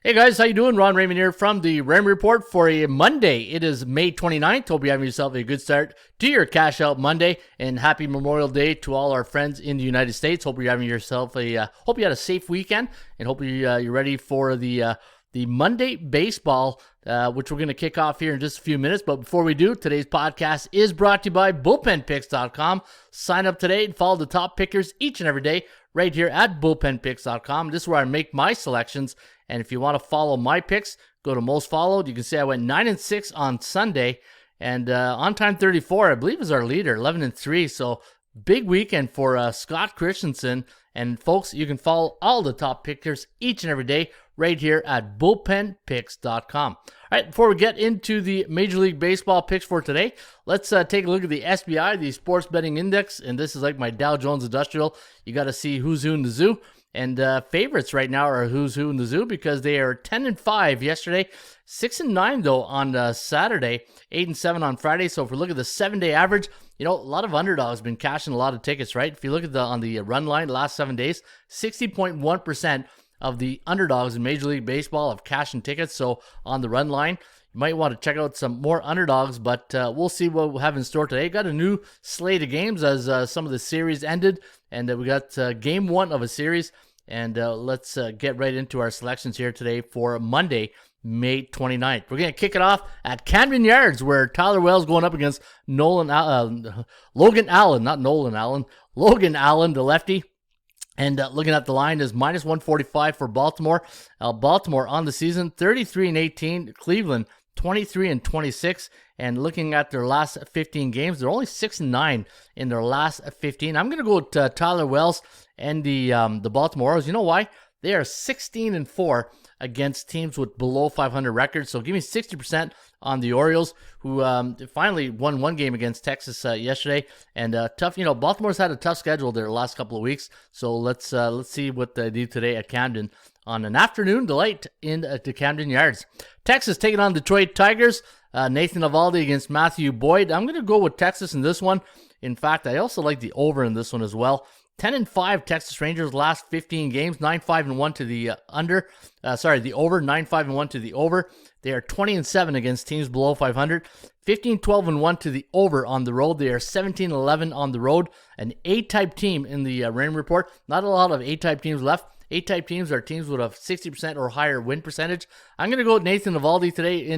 Hey guys, how you doing? Ron Raymond here from the Raymond Report for a Monday. It is May 29th. Hope you're having yourself a good start to your Cash Out Monday, and happy Memorial Day to all our friends in the United States. Hope you're having yourself hope you had a safe weekend, and hope you're ready for the Monday Baseball, which we're going to kick off here in just a few minutes. But before we do, today's podcast is brought to you by bullpenpicks.com. Sign up today and follow the top pickers each and every day right here at bullpenpicks.com. This is where I make my selections. And if you want to follow my picks, go to most followed. You can see I went 9-6 on Sunday, and on time 34, I believe, is our leader, 11-3. So big weekend for Scott Christensen. And folks, you can follow all the top pickers each and every day right here at bullpenpicks.com. All right, before we get into the Major League Baseball picks for today, let's take a look at the SBI, the Sports Betting Index. And this is like my Dow Jones Industrial. You got to see who's who in the zoo. And favorites right now are who's who in the zoo because they are 10-5 yesterday, 6-9 though on Saturday, 8-7 on Friday. So if we look at the 7-day average, a lot of underdogs been cashing a lot of tickets, right? If you look at on the run line, the last 7 days, 60.1% of the underdogs in Major League Baseball have cashing tickets. So on the run line, you might want to check out some more underdogs, but we'll see what we'll have in store today. Got a new slate of games as some of the series ended, and we got game one of a series. And let's get right into our selections here today for Monday, May 29th. We're going to kick it off at Camden Yards, where Tyler Wells going up against Logan Allen, the lefty. And looking at the line is minus 145 for Baltimore. Baltimore on the season, 33-18. Cleveland, 23-26. And looking at their last 15 games, they're only 6-9 in their last 15. I'm going to go with Tyler Wells and the Baltimore Orioles. You know why? They are 16-4 against teams with below 500 records. So give me 60% on the Orioles, who finally won one game against Texas yesterday. And tough, Baltimore's had a tough schedule their last couple of weeks. So let's see what they do today at Camden on an afternoon delight in the Camden Yards. Texas taking on Detroit Tigers. Nathan Eovaldi against Matthew Boyd. I'm going to go with Texas in this one. In fact, I also like the over in this one as well. 10-5 Texas Rangers last 15 games, 9-5-1 to the the over, 9-5-1 to the over. They are 20-7 against teams below 500, 15-12-1 to the over on the road. They are 17-11 on the road. An A-type team in the Raymond Report. Not a lot of A-type teams left. A-type teams are teams with a 60% or higher win percentage. I'm going to go with Nathan Eovaldi today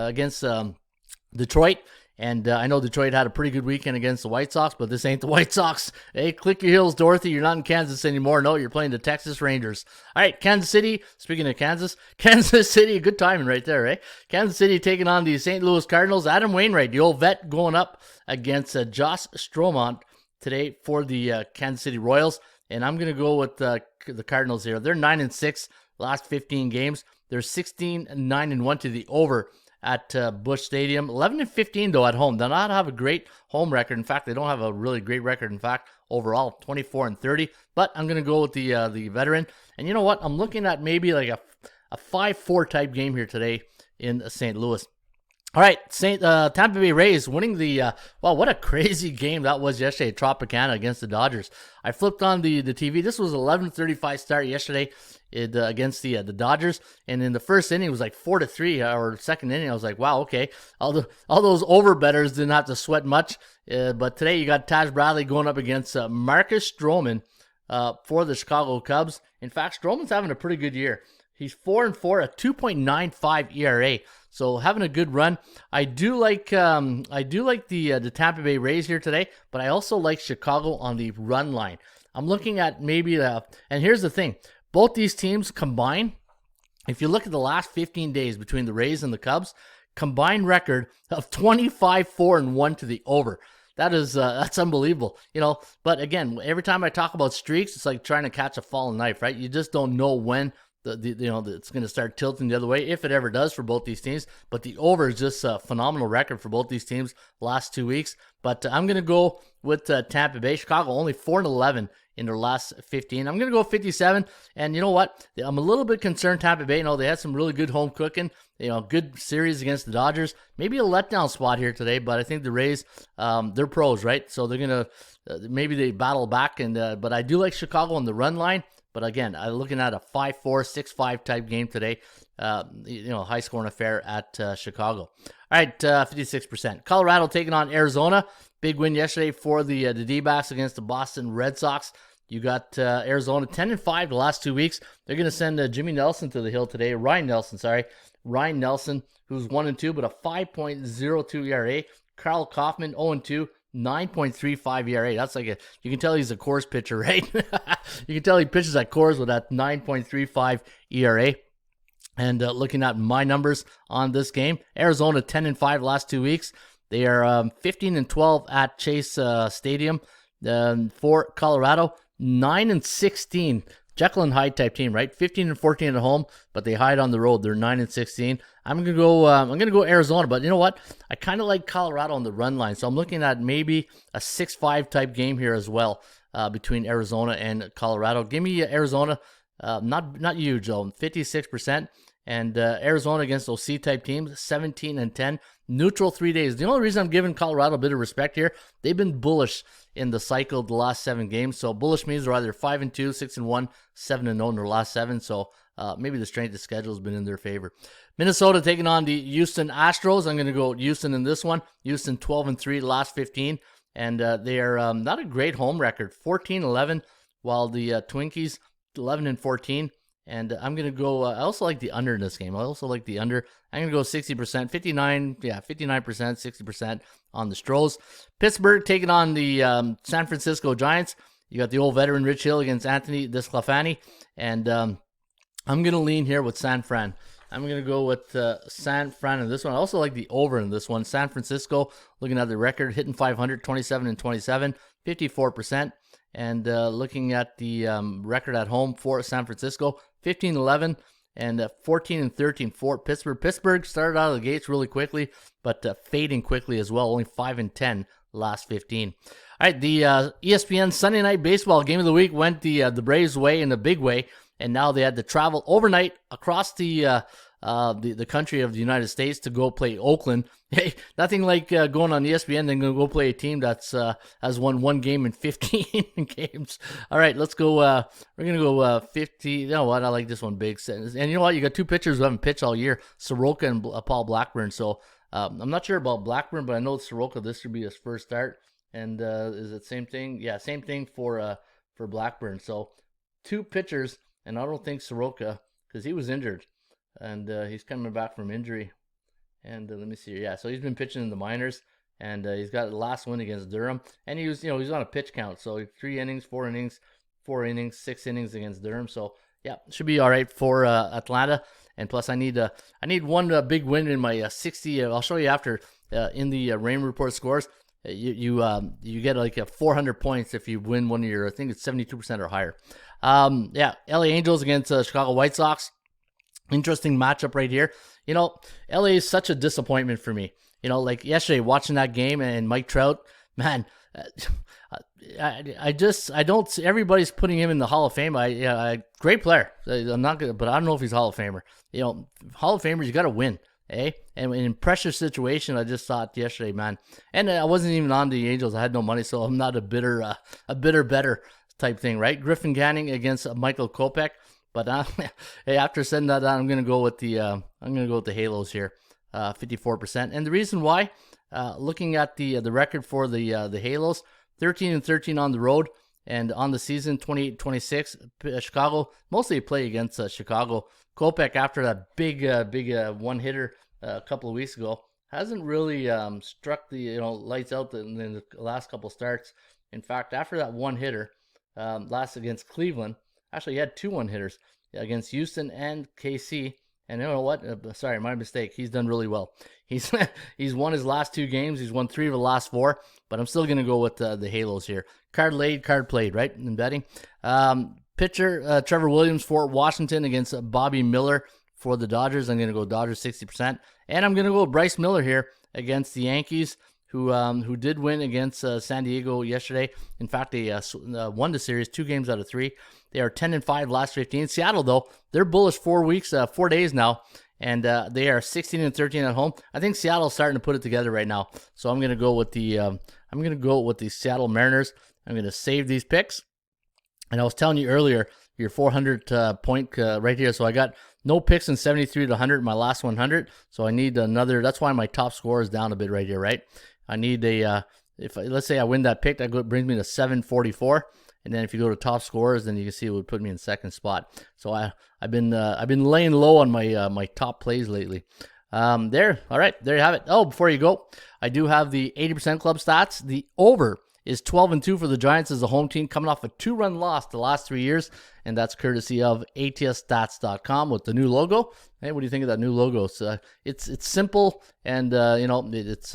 against Detroit. And I know Detroit had a pretty good weekend against the White Sox, but this ain't the White Sox. Hey, click your heels, Dorothy. You're not in Kansas anymore. No, you're playing the Texas Rangers. All right, Kansas City. Speaking of Kansas City, good timing right there, eh? Kansas City taking on the St. Louis Cardinals. Adam Wainwright, the old vet, going up against Josh Stromont today for the Kansas City Royals. And I'm going to go with the Cardinals here. They're 9-6 last 15 games. They're 16-9-1 to the over at Busch Stadium. 11-15 though at home. They'll not have a great home record. In fact, they don't have a really great record. In fact, overall 24-30. But I'm gonna go with the veteran. And you know what? I'm looking at maybe like a 5-4 type game here today in St. Louis. All right, Tampa Bay Rays winning the, what a crazy game that was yesterday at Tropicana against the Dodgers. I flipped on the TV. This was 11:35 start yesterday against the Dodgers, and in the first inning it was like 4-3, or second inning I was like, wow, okay. All those over bettors didn't have to sweat much, but today you got Taj Bradley going up against Marcus Stroman for the Chicago Cubs. In fact, Stroman's having a pretty good year. He's 4-4, a 2.95 ERA. So having a good run. I do like the Tampa Bay Rays here today, but I also like Chicago on the run line. I'm looking at maybe and here's the thing. Both these teams combine, if you look at the last 15 days between the Rays and the Cubs, combined record of 25-4-1 to the over. That's unbelievable, But again, every time I talk about streaks, it's like trying to catch a falling knife, right? You just don't know when it's going to start tilting the other way, if it ever does for both these teams. But the over is just a phenomenal record for both these teams last 2 weeks. But I'm going to go with Tampa Bay. Chicago only 4-11 in their last 15. I'm going to go 57. And you know what? I'm a little bit concerned Tampa Bay. They had some really good home cooking. Good series against the Dodgers. Maybe a letdown spot here today, but I think the Rays, they're pros, right? So they're going to, maybe they battle back. But I do like Chicago on the run line. But again, I'm looking at a 5-4, 6-5 type game today. High scoring affair at Chicago. All right, 56%. Colorado taking on Arizona. Big win yesterday for the D-backs against the Boston Red Sox. You got Arizona 10-5 the last 2 weeks. They're going to send Jimmy Nelson to the hill today. Ryan Nelson, who's 1-2, but a 5.02 ERA. Carl Kaufman, 0-2, 9.35 ERA. That's you can tell he's a Coors pitcher, right? You can tell he pitches at Coors with that 9.35 ERA. And looking at my numbers on this game, Arizona 10-5 last 2 weeks. They are 15-12 at Chase Stadium. For Colorado, 9-16. Jekyll and Hyde type team, right? 15-14 at home, but they hide on the road. They're 9-16. I'm gonna go Arizona, but you know what? I kind of like Colorado on the run line, so I'm looking at maybe a 6-5 type game here as well between Arizona and Colorado. Give me Arizona, not huge though, 56%. And Arizona against those C-type teams, 17-10. Neutral 3 days. The only reason I'm giving Colorado a bit of respect here, they've been bullish in the cycle the last 7 games. So bullish means they're either 5-2, 6-1, 7-0 in their last 7. So maybe the strength of schedule has been in their favor. Minnesota taking on the Houston Astros. I'm going to go Houston in this one. Houston 12-3 the last 15. And they are not a great home record, 14-11, while the Twinkies 11-14. And I'm going to go, I also like the under in this game. I also like the under. I'm going to go 60%, 59%, 60% on the Stros. Pittsburgh taking on the San Francisco Giants. You got the old veteran Rich Hill against Anthony DeSclafani. And I'm going to lean here with San Fran. I'm going to go with San Fran in this one. I also like the over in this one. San Francisco, looking at the record, hitting 500, 27-27, 54%. And looking at the record at home for San Francisco, 15-11 and 14-13 for Pittsburgh. Pittsburgh started out of the gates really quickly, but fading quickly as well. Only 5-10 last 15. All right, the ESPN Sunday Night Baseball game of the week went the Braves' way in a big way, and now they had to travel overnight across the country of the United States to go play Oakland. Hey, nothing like going on ESPN and go play a team that's has won 1 game in 15 games. All right, let's go. We're gonna go 50. You know what? I like this one big. And you know what? You got 2 pitchers who haven't pitched all year, Soroka and Paul Blackburn. So I'm not sure about Blackburn, but I know Soroka. This should be his first start. And is it same thing? Yeah, same thing for Blackburn. So 2 pitchers, and I don't think Soroka, because he was injured. And he's coming back from injury. And let me see here. Yeah, so he's been pitching in the minors, and he's got the last win against Durham. And he was on a pitch count, so 3 innings, 4 innings, 4 innings, 6 innings against Durham. So yeah, should be all right for Atlanta. And plus, I need one big win in my 60. I'll show you after in the Rain Report scores. You get like 400 points if you win one of your. I think it's 72% or higher. Yeah, LA Angels against Chicago White Sox. Interesting matchup right here. LA is such a disappointment for me. Like yesterday watching that game and Mike Trout, man, I don't. Everybody's putting him in the Hall of Fame. Great player. I'm not good, but I don't know if he's Hall of Famer. Hall of Famers, you got to win, eh? And in pressure situation, I just thought yesterday, man. And I wasn't even on the Angels. I had no money, so I'm not a bitter better type thing, right? Griffin Canning against Michael Kopech. But hey, after setting that down, I'm gonna go with the Halos here, 54%. And the reason why, looking at the record for the Halos, 13-13 on the road, and on the season 28-26. Chicago mostly play against Chicago. Kopech, after that big one hitter a couple of weeks ago, hasn't really struck the lights out in the last couple starts. In fact, after that one hitter last against Cleveland. Actually, he had 2 one-hitters against Houston and KC. And you know what? Sorry, my mistake. He's done really well. He's won his last 2 games. He's won 3 of the last 4. But I'm still going to go with the Halos here. Card laid, card played, right? In betting. Pitcher Trevor Williams for Washington against Bobby Miller for the Dodgers. I'm going to go Dodgers 60%. And I'm going to go Bryce Miller here against the Yankees, who did win against San Diego yesterday. In fact, they won the series 2 games out of 3. They are 10-5 last 15. Seattle, though, they're bullish 4 days now, and they are 16-13 at home. I think Seattle's starting to put it together right now, so I'm going to go with the Seattle Mariners. I'm going to save these picks. And I was telling you earlier, your 400 point right here. So I got no picks in 73 to 100 in my last 100. So I need another. That's why my top score is down a bit right here, right? I need a, let's say I win that pick, that brings me to 744. And then if you go to top scorers, then you can see it would put me in second spot. So I've been laying low on my my top plays lately. All right, there you have it. Oh, before you go, I do have the 80% club stats. The over is 12-2 for the Giants as a home team, coming off a 2-run loss the last 3 years, and that's courtesy of ATSstats.com with the new logo. Hey, what do you think of that new logo? It's simple, and it's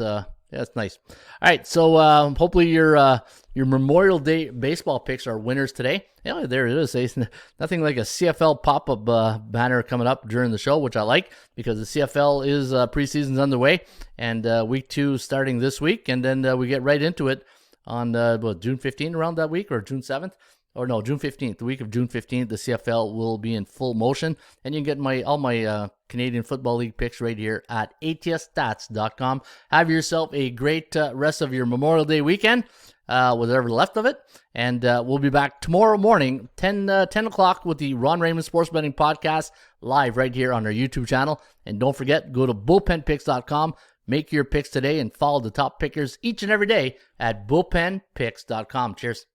nice. All right, so hopefully your Memorial Day baseball picks are winners today. Yeah, there it is. It's nothing like a CFL pop-up banner coming up during the show, which I like because the CFL is preseason's underway, and week 2 starting this week, and then we get right into it on June 15th around that week, or June 7th. Or no, June 15th, the week of June 15th, the CFL will be in full motion. And you can get all my Canadian Football League picks right here at ATSstats.com. Have yourself a great rest of your Memorial Day weekend, whatever left of it. And we'll be back tomorrow morning, 10 o'clock, with the Ron Raymond Sports Betting Podcast, live right here on our YouTube channel. And don't forget, go to bullpenpicks.com. Make your picks today and follow the top pickers each and every day at bullpenpicks.com. Cheers.